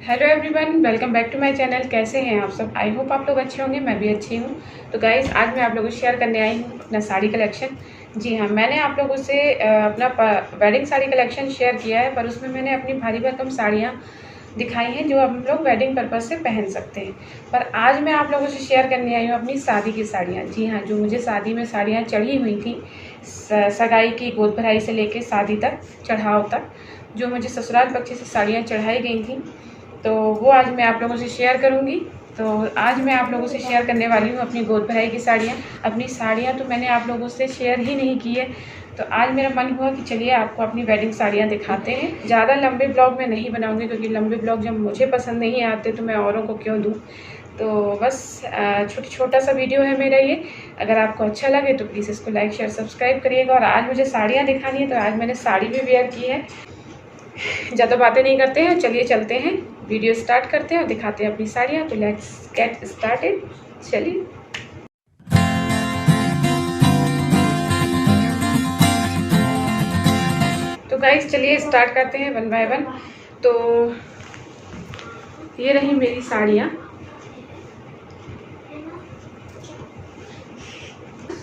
Hello everyone, welcome back to my channel. कैसे हैं आप सब? आई होप आप लोग अच्छे होंगे, मैं भी अच्छी हूँ। तो गाइस, आज मैं आप लोगों को शेयर करने आई हूँ अपना साड़ी कलेक्शन। जी हाँ, मैंने आप लोगों से अपना वेडिंग साड़ी कलेक्शन शेयर किया है, पर उसमें मैंने अपनी भारी भरकम साड़ियाँ दिखाई हैं जो हम लोग वेडिंग पर्पज़ से पहन सकते हैं। पर आज मैं आप लोगों से शेयर करने आई हूँ अपनी शादी की साड़ियाँ। जी हाँ, जो मुझे शादी में साड़ियाँ चढ़ी हुई थी, सगाई की गोद भराई से लेके शादी तक, चढ़ाव तक, जो मुझे ससुराल पक्ष से साड़ियाँ चढ़ाई गई थी, तो वो आज मैं आप लोगों से शेयर करूंगी। तो आज मैं आप लोगों से शेयर करने वाली हूँ अपनी गोद भराई की साड़ियाँ। अपनी साड़ियाँ तो मैंने आप लोगों से शेयर ही नहीं की है, तो आज मेरा मन हुआ कि चलिए आपको अपनी वेडिंग साड़ियाँ दिखाते हैं। ज़्यादा लंबे ब्लॉग में नहीं बनाऊँगी, क्योंकि लंबे ब्लॉग जब मुझे पसंद नहीं आते तो मैं औरों को क्यों दूँ। तो बस छोटा सा वीडियो है मेरा ये। अगर आपको अच्छा लगे तो प्लीज़ इसको लाइक शेयर सब्सक्राइब करिएगा। और आज मुझे साड़ियाँ दिखानी है, तो आज मैंने साड़ी भी वेयर की है। ज़्यादा बातें नहीं करते हैं, चलिए चलते हैं, वीडियो स्टार्ट करते हैं और दिखाते हैं अपनी साड़ियाँ। तो लेट्स गेट स्टार्टेड, चलिए। तो गाइस, चलिए स्टार्ट करते हैं वन बाय वन। तो ये रही मेरी साड़ियाँ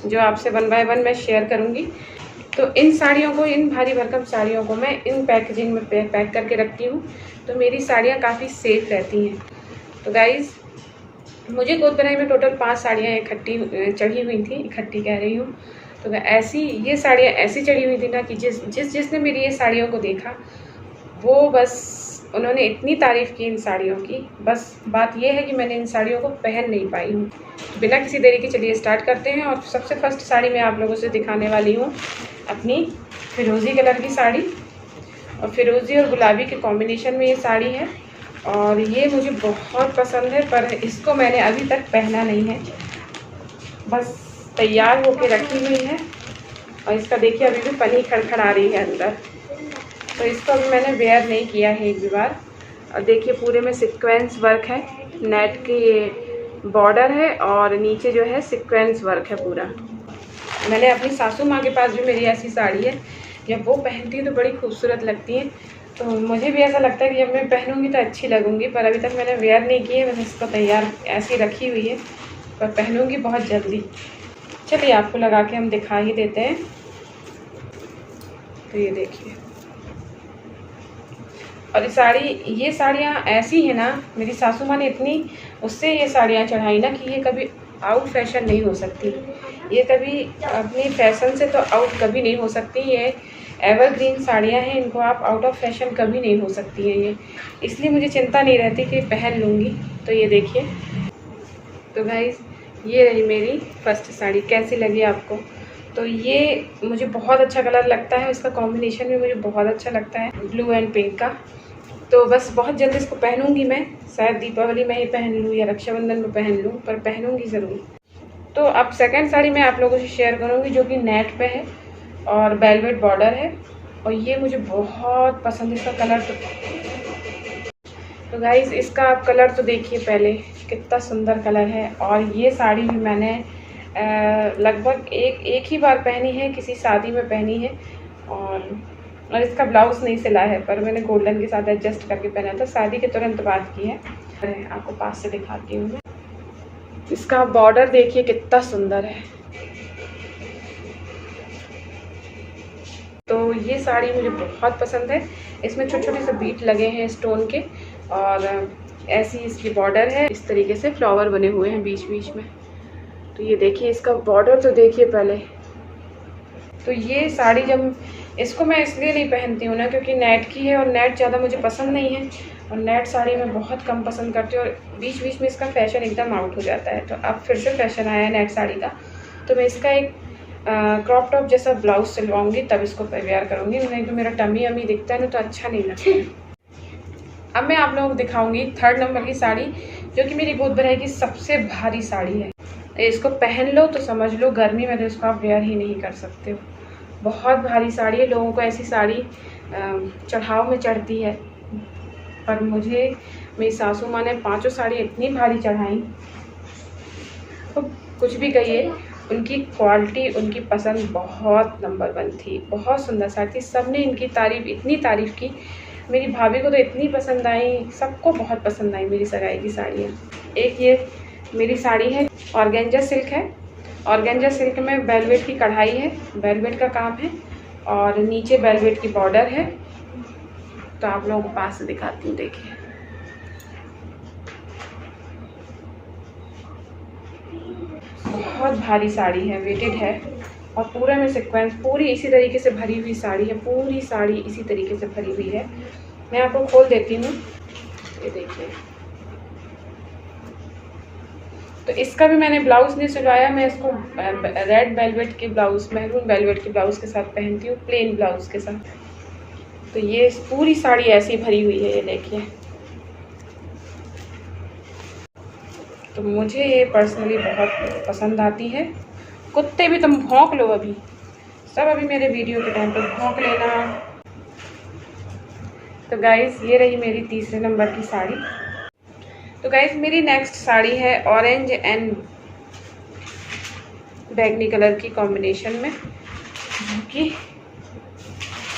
जो आपसे वन बाय वन मैं शेयर करूँगी। तो इन साड़ियों को, इन भारी भरकम साड़ियों को मैं इन पैकेजिंग में पैक करके रखती हूँ, तो मेरी साड़ियाँ काफ़ी सेफ रहती हैं। तो गाइज़, मुझे गोद भराई में टोटल 5 साड़ियाँ इकट्ठी चढ़ी हुई थी, इकट्ठी कह रही हूँ। तो ऐसी ये साड़ियाँ ऐसी चढ़ी हुई थी ना कि जिसने मेरी ये साड़ियों को देखा, वो बस उन्होंने इतनी तारीफ़ की इन साड़ियों की। बस बात ये है कि मैंने इन साड़ियों को पहन नहीं पाई हूँ। बिना किसी देरी के चलिए स्टार्ट करते हैं। और सबसे फर्स्ट साड़ी मैं आप लोगों से दिखाने वाली हूँ अपनी फिरोज़ी कलर की साड़ी। और फिरोज़ी और गुलाबी के कॉम्बिनेशन में ये साड़ी है, और ये मुझे बहुत पसंद है, पर इसको मैंने अभी तक पहना नहीं है, बस तैयार होके रखी हुई है। और इसका देखिए अभी भी पन्नी खड़खड़ा रही है अंदर, तो इसको अभी मैंने वेयर नहीं किया है एक भी बार। और देखिए पूरे में सीक्वेंस वर्क है, नेट की बॉर्डर है और नीचे जो है सीक्वेंस वर्क है पूरा। मैंने अपनी सासू माँ के पास भी मेरी ऐसी साड़ी है, जब वो पहनती है तो बड़ी खूबसूरत लगती है। तो मुझे भी ऐसा लगता है कि जब मैं पहनूंगी तो अच्छी लगूंगी, पर अभी तक मैंने वेयर नहीं की है, बस इसको तैयार ऐसी रखी हुई है, पर पहनूंगी बहुत जल्दी। चलिए आपको लगा के हम दिखा ही देते हैं। तो ये देखिए, और ये साड़ियाँ ऐसी हैं ना, मेरी सासू माँ ने इतनी उससे ये साड़ियाँ चढ़ाई ना कि ये कभी आउट फैशन नहीं हो सकती। ये कभी अपनी फैशन से तो आउट कभी नहीं हो सकती। ये एवरग्रीन साड़ियाँ हैं, इनको आप आउट ऑफ फैशन कभी नहीं हो सकती हैं ये, इसलिए मुझे चिंता नहीं रहती कि पहन लूँगी। तो ये देखिए। तो गाइस, ये रही मेरी फर्स्ट साड़ी। कैसी लगी आपको? तो ये मुझे बहुत अच्छा कलर लगता है, इसका कॉम्बिनेशन भी मुझे बहुत अच्छा लगता है, ब्लू एंड पिंक का। तो बस बहुत जल्दी इसको पहनूंगी मैं, शायद दीपावली में ही पहन लूँ या रक्षाबंधन में पहन लूँ, पर पहनूंगी ज़रूर। तो अब सेकंड साड़ी मैं आप लोगों से शेयर करूंगी, जो कि नेट पे है और वेलवेट बॉर्डर है, और ये मुझे बहुत पसंद है। इसका कलर तो गाइस, इसका आप कलर तो देखिए पहले, कितना सुंदर कलर है। और ये साड़ी भी मैंने लगभग एक ही बार पहनी है, किसी शादी में पहनी है। और इसका ब्लाउज़ नहीं सिला है, पर मैंने गोल्डन के साथ एडजस्ट करके पहना था, शादी के तुरंत बाद की है। आपको पास से दिखाती हूँ मैं। इसका बॉर्डर देखिए कितना सुंदर है। तो ये साड़ी मुझे बहुत पसंद है। इसमें छोटे छोटे से बीट लगे हैं स्टोन के, और ऐसी इसकी बॉर्डर है, इस तरीके से फ्लावर बने हुए हैं बीच बीच में। तो ये देखिए, इसका बॉर्डर तो देखिए पहले। तो ये साड़ी जब इसको मैं इसलिए नहीं पहनती हूँ ना, क्योंकि नेट की है और नेट ज़्यादा मुझे पसंद नहीं है, और नेट साड़ी मैं बहुत कम पसंद करती हूँ, और बीच बीच में इसका फैशन एकदम आउट हो जाता है। तो अब फिर से फैशन आया है नेट साड़ी का, तो मैं इसका एक क्रॉप टॉप जैसा ब्लाउज सिलवाऊंगी, तब इसको वेयर करूँगी, नहीं तो मेरा टमी अमी दिखता है ना, तो अच्छा नहीं लगता। अब मैं आप लोगों को दिखाऊंगी थर्ड नंबर की साड़ी, जो कि मेरी गोद भराई की सबसे भारी साड़ी है। इसको पहन लो तो समझ लो गर्मी में तो इसको आप वेयर ही नहीं कर सकते हो। बहुत भारी साड़ी है, लोगों को ऐसी साड़ी चढ़ाव में चढ़ती है, पर मुझे मेरी सासू माँ ने 5 साड़ी इतनी भारी चढ़ाई, तो कुछ भी कहिए, उनकी क्वालिटी, उनकी पसंद बहुत नंबर 1 थी। बहुत सुंदर साड़ी थी, सबने इनकी तारीफ़, इतनी तारीफ़ की, मेरी भाभी को तो इतनी पसंद आई, सबको बहुत पसंद आई मेरी सगाई की साड़ियाँ। एक ये मेरी साड़ी है, ऑर्गेंजा सिल्क है। ऑर्गेंजा सिल्क में वेलवेट की कढ़ाई है, वेलवेट का काम है और नीचे वेलवेट की बॉर्डर है। तो आप लोगों को पास से दिखाती हूँ, देखिए। बहुत भारी साड़ी है, वेटेड है और पूरे में सीक्वेंस, पूरी इसी तरीके से भरी हुई साड़ी है। पूरी साड़ी इसी तरीके से भरी हुई है। मैं आपको खोल देती हूँ, ये देखिए। तो इसका भी मैंने ब्लाउज नहीं सिलवाया, मैं इसको रेड वेलवेट के ब्लाउज, मैरून वेलवेट के ब्लाउज के साथ पहनती हूँ, प्लेन ब्लाउज के साथ। तो ये पूरी साड़ी ऐसी भरी हुई है, ये देखिए। तो मुझे ये पर्सनली बहुत पसंद आती है। कुत्ते भी तुम भौंक लो, अभी सब अभी मेरे वीडियो के टाइम पर भौंक लेना। तो गाइज़ ये रही मेरी तीसरे नंबर की साड़ी। तो गाइज़ मेरी नेक्स्ट साड़ी है ऑरेंज एंड बैगनी कलर की कॉम्बिनेशन में, जो कि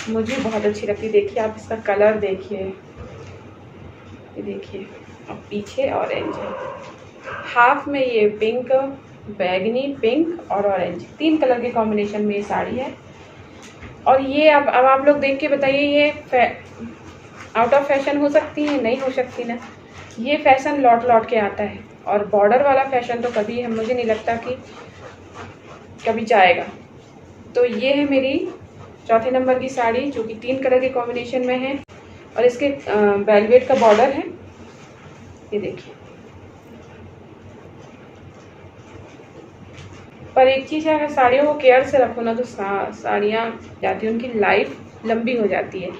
मुझे बहुत अच्छी लगती है। देखिए आप इसका कलर देखिए, ये देखिए। और पीछे ऑरेंज है, हाफ में ये पिंक, बैगनी, पिंक और ऑरेंज, 3 कलर के कॉम्बिनेशन में ये साड़ी है। और ये अब आप लोग देख के बताइए, ये आउट ऑफ फैशन हो सकती है? नहीं हो सकती ना। ये फैशन लौट लौट के आता है और बॉर्डर वाला फैशन तो कभी है, मुझे नहीं लगता कि कभी जाएगा। तो ये है मेरी चौथे नंबर की साड़ी, जो कि 3 कलर के कॉम्बिनेशन में है और इसके वेलवेट का बॉर्डर है, ये देखिए। पर एक चीज़ है, अगर साड़ियों को केयर से रखो ना तो साड़ियाँ जाती हैं, उनकी लाइफ लंबी हो जाती है।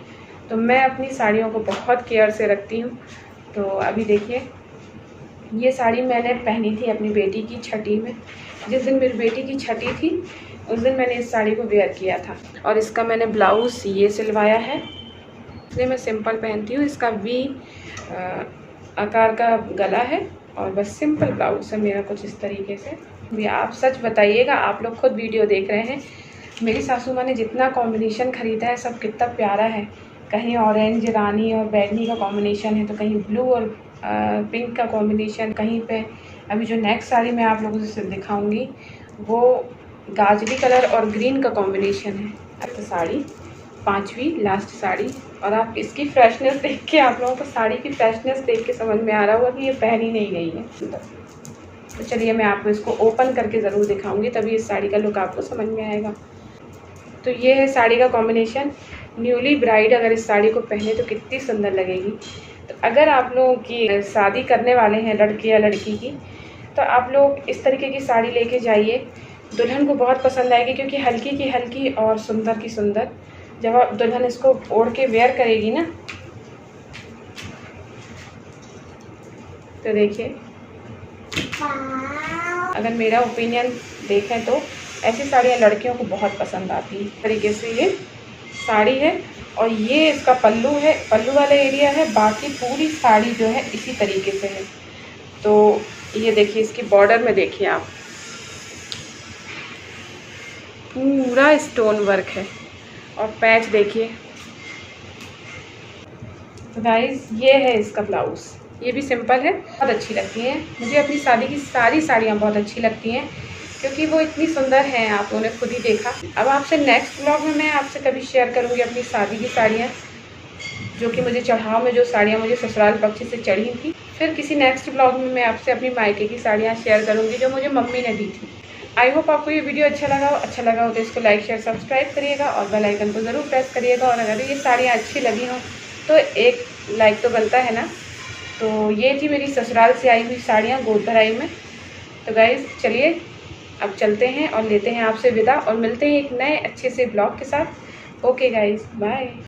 तो मैं अपनी साड़ियों को बहुत केयर से रखती हूँ। तो अभी देखिए, ये साड़ी मैंने पहनी थी अपनी बेटी की छठी में। जिस दिन मेरी बेटी की छठी थी उस दिन मैंने इस साड़ी को वेयर किया था। और इसका मैंने ब्लाउज़ ये सिलवाया है, इसलिए मैं सिंपल पहनती हूँ। इसका वी आकार का गला है और बस सिंपल ब्लाउज है मेरा, कुछ इस तरीके से। भी आप सच बताइएगा, आप लोग खुद वीडियो देख रहे हैं, मेरी सासू माँ ने जितना कॉम्बिनेशन ख़रीदा है सब कितना प्यारा है। कहीं ऑरेंज रानी और बैगनी का कॉम्बिनेशन है, तो कहीं ब्लू और पिंक का कॉम्बिनेशन, कहीं पे अभी जो नेक्स्ट साड़ी मैं आप लोगों से दिखाऊंगी वो गाजरी कलर और ग्रीन का कॉम्बिनेशन है। अब तो साड़ी 5वीं लास्ट साड़ी, और आप इसकी फ्रेशनेस देख के, आप लोगों को साड़ी की फ्रेशनेस देख के समझ में आ रहा होगा कि ये पहनी नहीं गई है। तो चलिए मैं आपको इसको ओपन करके ज़रूर दिखाऊंगी, तभी इस साड़ी का लुक आपको समझ में आएगा। तो ये है साड़ी का कॉम्बिनेशन। न्यूली ब्राइड अगर इस साड़ी को पहने तो कितनी सुंदर लगेगी। तो अगर आप लोगों की शादी करने वाले हैं, लड़के या लड़की की, तो आप लोग इस तरीके की साड़ी लेके जाइए, दुल्हन को बहुत पसंद आएगी। क्योंकि हल्की की हल्की और सुंदर की सुंदर, जब आप दुल्हन इसको ओढ़ के वेयर करेगी ना, तो देखिए, अगर मेरा ओपिनियन देखें तो ऐसी साड़ियाँ लड़कियों को बहुत पसंद आती हैं। इस तरीके से ये साड़ी है और ये इसका पल्लू है, पल्लू वाला एरिया है। बाकी पूरी साड़ी जो है इसी तरीके से है। तो ये देखिए, इसकी बॉर्डर में देखिए आप, पूरा स्टोन वर्क है। और पैच देखिए। तो गाइस ये है इसका ब्लाउज़, ये भी सिंपल है, बहुत अच्छी लगती है मुझे। अपनी शादी की सारी साड़ियाँ बहुत अच्छी लगती हैं क्योंकि वो इतनी सुंदर हैं, आप लोगों ने खुद ही देखा। अब आपसे नेक्स्ट ब्लॉग में मैं आपसे कभी शेयर करूँगी अपनी शादी की साड़ियाँ, जो कि मुझे चढ़ाव में जो साड़ियाँ मुझे ससुराल पक्ष से चढ़ी थी। फिर किसी नेक्स्ट ब्लॉग में मैं आपसे अपनी मायके की साड़ियाँ शेयर करूँगी जो मुझे मम्मी ने दी थी। आई होप आपको ये वीडियो अच्छा लगा हो तो इसको लाइक शेयर सब्सक्राइब करिएगा और बेल आइकन को ज़रूर प्रेस करिएगा। और अगर ये साड़ियाँ अच्छी लगी हों तो एक लाइक तो बनता है ना। तो ये थी मेरी ससुराल से आई हुई साड़ियाँ गोदभराई में। तो गाइज़ चलिए अब चलते हैं और लेते हैं आपसे विदा और मिलते हैं एक नए अच्छे से ब्लॉग के साथ। Okay guys, bye.